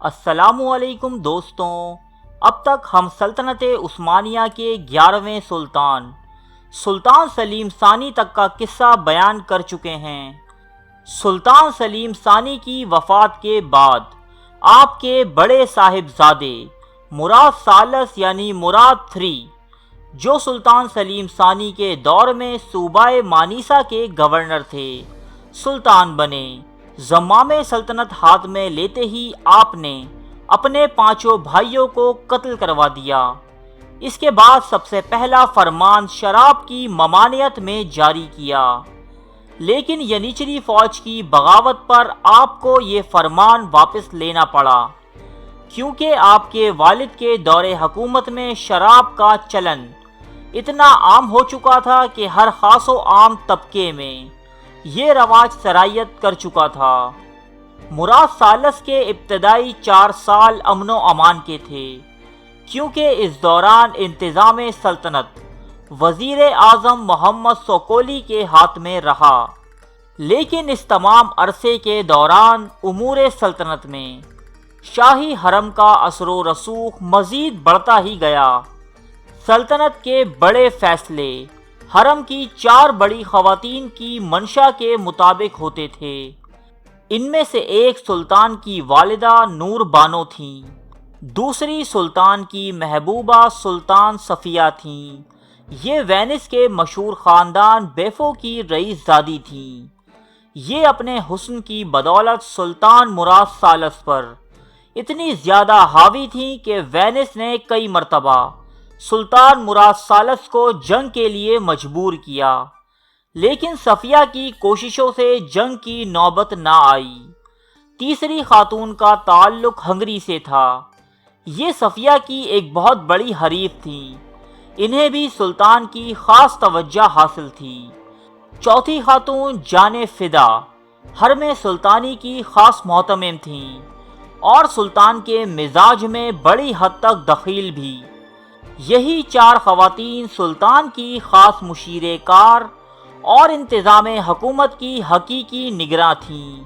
السلام علیکم دوستوں، اب تک ہم سلطنت عثمانیہ کے 11ویں سلطان سلیم ثانی تک کا قصہ بیان کر چکے ہیں۔ سلطان سلیم ثانی کی وفات کے بعد آپ کے بڑے صاحبزادے مراد ثالث یعنی مراد 3 جو سلطان سلیم ثانی کے دور میں صوبہ مانیسا کے گورنر تھے، سلطان بنے۔ زمام سلطنت ہاتھ میں لیتے ہی آپ نے اپنے 5 بھائیوں کو قتل کروا دیا۔ اس کے بعد سب سے پہلا فرمان شراب کی ممانعت میں جاری کیا، لیکن ینیچری فوج کی بغاوت پر آپ کو یہ فرمان واپس لینا پڑا، کیونکہ آپ کے والد کے دور حکومت میں شراب کا چلن اتنا عام ہو چکا تھا کہ ہر خاص و عام طبقے میں یہ رواج سرایت کر چکا تھا۔ مراد ثالث کے ابتدائی 4 سال امن و امان کے تھے، کیونکہ اس دوران انتظام سلطنت وزیر اعظم محمد سوکولی کے ہاتھ میں رہا، لیکن اس تمام عرصے کے دوران امور سلطنت میں شاہی حرم کا اثر و رسوخ مزید بڑھتا ہی گیا۔ سلطنت کے بڑے فیصلے حرم کی 4 بڑی خواتین کی منشا کے مطابق ہوتے تھے۔ ان میں سے ایک سلطان کی والدہ نور بانو تھیں، دوسری سلطان کی محبوبہ سلطان صفیہ تھیں۔ یہ وینس کے مشہور خاندان بیفو کی رئیس زادی تھیں۔ یہ اپنے حسن کی بدولت سلطان مراد ثالث پر اتنی زیادہ حاوی تھیں کہ وینس نے کئی مرتبہ سلطان مراد ثالث کو جنگ کے لیے مجبور کیا، لیکن صفیہ کی کوششوں سے جنگ کی نوبت نہ آئی۔ تیسری خاتون کا تعلق ہنگری سے تھا۔ یہ صفیہ کی ایک بہت بڑی حریف تھیں، انہیں بھی سلطان کی خاص توجہ حاصل تھی۔ چوتھی خاتون جان فدا حرم سلطانی کی خاص محتمم تھیں اور سلطان کے مزاج میں بڑی حد تک دخیل بھی۔ یہی 4 خواتین سلطان کی خاص مشیرے کار اور انتظام حکومت کی حقیقی نگراں تھیں۔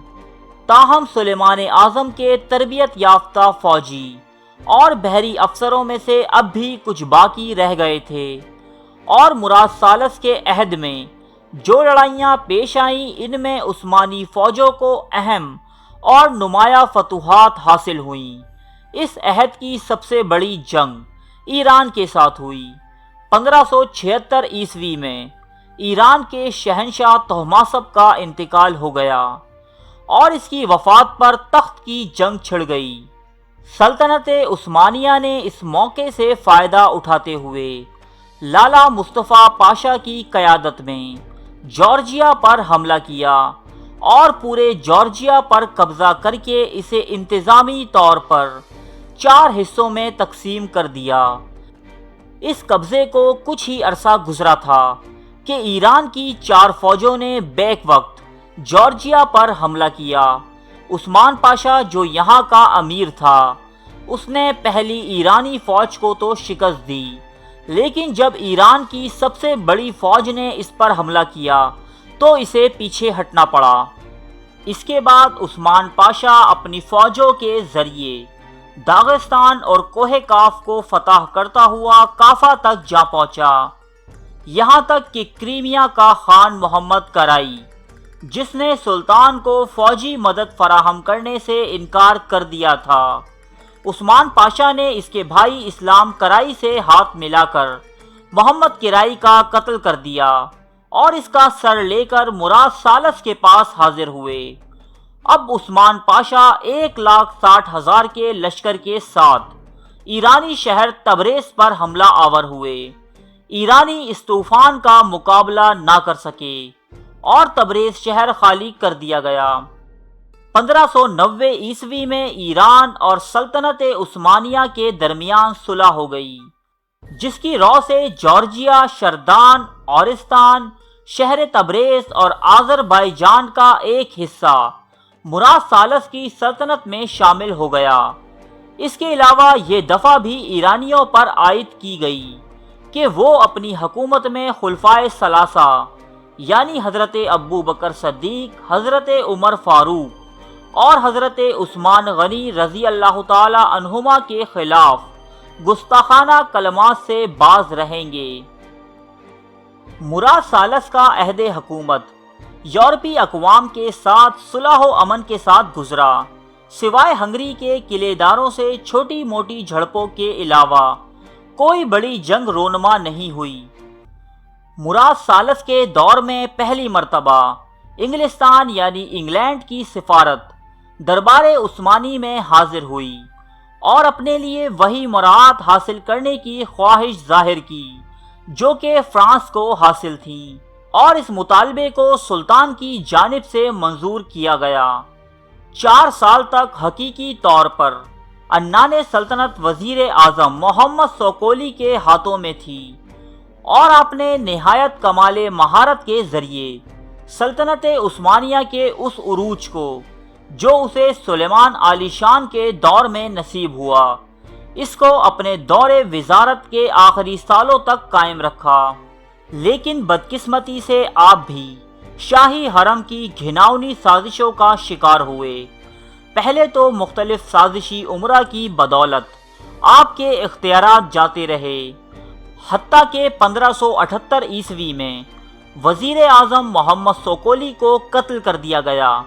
تاہم سلیمان اعظم کے تربیت یافتہ فوجی اور بحری افسروں میں سے اب بھی کچھ باقی رہ گئے تھے، اور مراد ثالث کے عہد میں جو لڑائیاں پیش آئیں ان میں عثمانی فوجوں کو اہم اور نمایاں فتوحات حاصل ہوئیں۔ اس عہد کی سب سے بڑی جنگ ایران کے ساتھ ہوئی۔ 1576 عیسوی میں ایران کے شہنشاہ طہماسپ کا انتقال ہو گیا اور اس کی وفات پر تخت کی جنگ چھڑ گئی۔ سلطنت عثمانیہ نے اس موقع سے فائدہ اٹھاتے ہوئے لالا مصطفیٰ پاشا کی قیادت میں جارجیا پر حملہ کیا اور پورے جارجیا پر قبضہ کر کے اسے انتظامی طور پر 4 حصوں میں تقسیم کر دیا۔ اس قبضے کو کچھ ہی عرصہ گزرا تھا کہ ایران کی 4 فوجوں نے بیک وقت جارجیا پر حملہ کیا۔ عثمان پاشا جو یہاں کا امیر تھا، اس نے پہلی ایرانی فوج کو تو شکست دی، لیکن جب ایران کی سب سے بڑی فوج نے اس پر حملہ کیا تو اسے پیچھے ہٹنا پڑا۔ اس کے بعد عثمان پاشا اپنی فوجوں کے ذریعے داغستان اور کوہ کاف کو فتح کرتا ہوا کافا تک جا پہنچا، یہاں تک کہ کریمیا کا خان محمد کرائی، جس نے سلطان کو فوجی مدد فراہم کرنے سے انکار کر دیا تھا، عثمان پاشا نے اس کے بھائی اسلام کرائی سے ہاتھ ملا کر محمد کرائی کا قتل کر دیا اور اس کا سر لے کر مراد ثالث کے پاس حاضر ہوئے۔ اب عثمان پاشا 1,60,000 کے لشکر کے ساتھ ایرانی شہر تبریز پر حملہ آور ہوئے۔ ایرانی اس طوفان کا مقابلہ نہ کر سکے اور تبریز شہر خالی کر دیا گیا۔ 1590 عیسوی میں ایران اور سلطنت عثمانیہ کے درمیان صلح ہو گئی، جس کی رو سے جارجیا، شردان، اورستان، شہر تبریز اور آذربائیجان کا ایک حصہ مراد ثالث کی سلطنت میں شامل ہو گیا۔ اس کے علاوہ یہ دفعہ بھی ایرانیوں پر عائد کی گئی کہ وہ اپنی حکومت میں خلفائے ثلاثہ یعنی حضرت ابو بکر صدیق، حضرت عمر فاروق اور حضرت عثمان غنی رضی اللہ تعالی عنہما کے خلاف گستاخانہ کلمات سے باز رہیں گے۔ مراد سالس کا عہد حکومت یورپی اقوام کے ساتھ صلح و امن کے ساتھ گزرا، سوائے ہنگری کے قلعے داروں سے چھوٹی موٹی جھڑپوں کے علاوہ کوئی بڑی جنگ رونما نہیں ہوئی۔ مراد سالس کے دور میں پہلی مرتبہ انگلستان یعنی انگلینڈ کی سفارت دربار عثمانی میں حاضر ہوئی اور اپنے لیے وہی مراعات حاصل کرنے کی خواہش ظاہر کی جو کہ فرانس کو حاصل تھی، اور اس مطالبے کو سلطان کی جانب سے منظور کیا گیا۔ 4 سال تک حقیقی طور پر عنان سلطنت وزیر اعظم محمد سوکولی کے ہاتھوں میں تھی، اور آپ نے نہایت کمال مہارت کے ذریعے سلطنت عثمانیہ کے اس عروج کو جو اسے سلیمان عالی شان کے دور میں نصیب ہوا، اس کو اپنے دور وزارت کے آخری سالوں تک قائم رکھا۔ لیکن بدقسمتی سے آپ بھی شاہی حرم کی گھناؤنی سازشوں کا شکار ہوئے۔ پہلے تو مختلف سازشی امرا کی بدولت آپ کے اختیارات جاتے رہے، حتیٰ کہ 1578 عیسوی میں وزیر اعظم محمد سوکولی کو قتل کر دیا گیا۔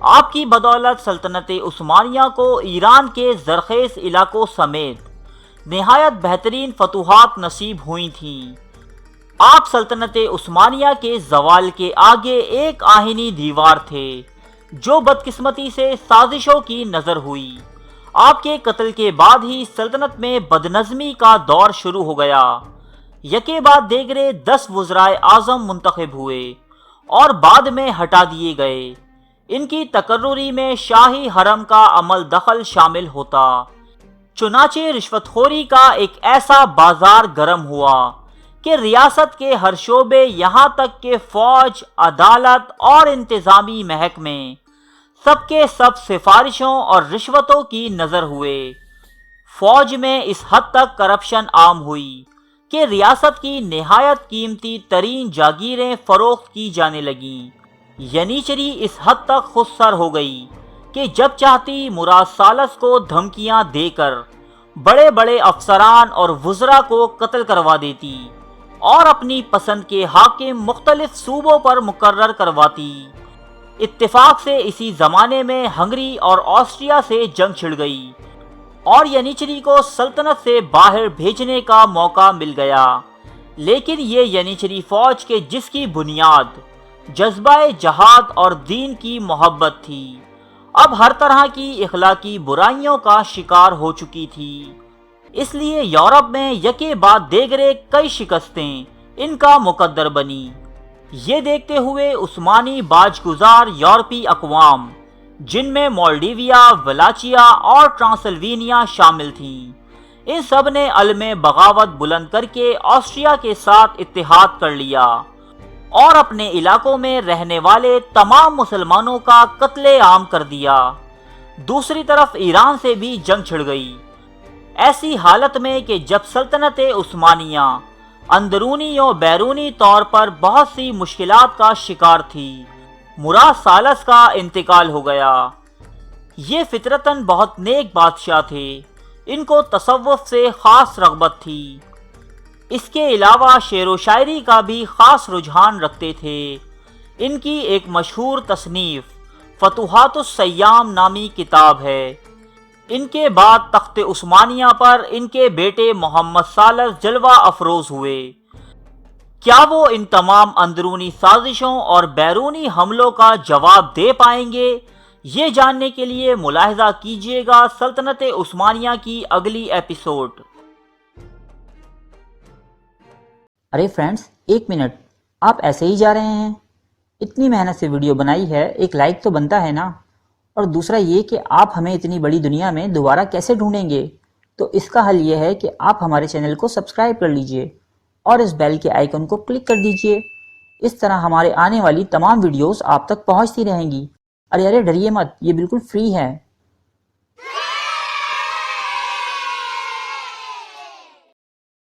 آپ کی بدولت سلطنت عثمانیہ کو ایران کے زرخیز علاقوں سمیت نہایت بہترین فتوحات نصیب ہوئی تھیں۔ آپ سلطنت عثمانیہ کے زوال کے آگے ایک آہنی دیوار تھے جو بدقسمتی سے سازشوں کی نظر ہوئی۔ آپ کے قتل کے بعد ہی سلطنت میں بدنظمی کا دور شروع ہو گیا۔ یکے بعد دیگرے 10 وزرائے اعظم منتخب ہوئے اور بعد میں ہٹا دیے گئے۔ ان کی تقرری میں شاہی حرم کا عمل دخل شامل ہوتا، چنانچہ رشوت خوری کا ایک ایسا بازار گرم ہوا کہ ریاست کے ہر شعبے یہاں تک کہ فوج، عدالت اور انتظامی محکمے سب کے سب سفارشوں اور رشوتوں کی نظر ہوئے۔ فوج میں اس حد تک کرپشن عام ہوئی کہ ریاست کی نہایت قیمتی ترین جاگیریں فروخت کی جانے لگیں۔ ینیچری اس حد تک خود سر ہو گئی کہ جب چاہتی مراد سالس کو دھمکیاں دے کر بڑے بڑے افسران اور وزراء کو قتل کروا دیتی اور اپنی پسند کے حاکم مختلف صوبوں پر مقرر کرواتی۔ اتفاق سے اسی زمانے میں ہنگری اور آسٹریا سے جنگ چھڑ گئی اور ینیچری کو سلطنت سے باہر بھیجنے کا موقع مل گیا۔ لیکن یہ ینیچری فوج کے جس کی بنیاد جذبہ جہاد اور دین کی محبت تھی، اب ہر طرح کی اخلاقی برائیوں کا شکار ہو چکی تھی۔ اس لیے یورپ میں یکے بعد دیگرے کئی شکستیں ان کا مقدر بنی۔ یہ دیکھتے ہوئے عثمانی باج گزار یورپی اقوام جن میں مولڈیویا، ولاچیا اور ٹرانسلوینیا شامل تھیں، ان سب نے علم بغاوت بلند کر کے آسٹریا کے ساتھ اتحاد کر لیا اور اپنے علاقوں میں رہنے والے تمام مسلمانوں کا قتل عام کر دیا۔ دوسری طرف ایران سے بھی جنگ چھڑ گئی، ایسی حالت میں کہ جب سلطنت عثمانیہ اندرونی و بیرونی طور پر بہت سی مشکلات کا شکار تھی، مراد سالس کا انتقال ہو گیا۔ یہ فطرتاً بہت نیک بادشاہ تھے، ان کو تصوف سے خاص رغبت تھی، اس کے علاوہ شعر و شاعری کا بھی خاص رجحان رکھتے تھے۔ ان کی ایک مشہور تصنیف فتوحات السیام نامی کتاب ہے۔ ان کے بعد تخت عثمانیہ پر ان کے بیٹے محمد سالس جلوہ افروز ہوئے۔ کیا وہ ان تمام اندرونی سازشوں اور بیرونی حملوں کا جواب دے پائیں گے؟ یہ جاننے کے لیے ملاحظہ کیجیے گا سلطنت عثمانیہ کی اگلی ایپیسوڈ۔ ارے فرینڈز، 1 منٹ، آپ ایسے ہی جا رہے ہیں؟ اتنی محنت سے ویڈیو بنائی ہے، ایک لائک تو بنتا ہے نا؟ اور دوسرا یہ کہ آپ ہمیں اتنی بڑی دنیا میں دوبارہ کیسے ڈھونڈیں گے؟ تو اس کا حل یہ ہے کہ آپ ہمارے چینل کو سبسکرائب کر لیجئے اور اس بیل کے آئیکن کو کلک کر دیجئے۔ اس طرح ہمارے آنے والی تمام ویڈیوز آپ تک پہنچتی رہیں گی۔ ارے ڈریے مت، یہ بالکل فری ہے۔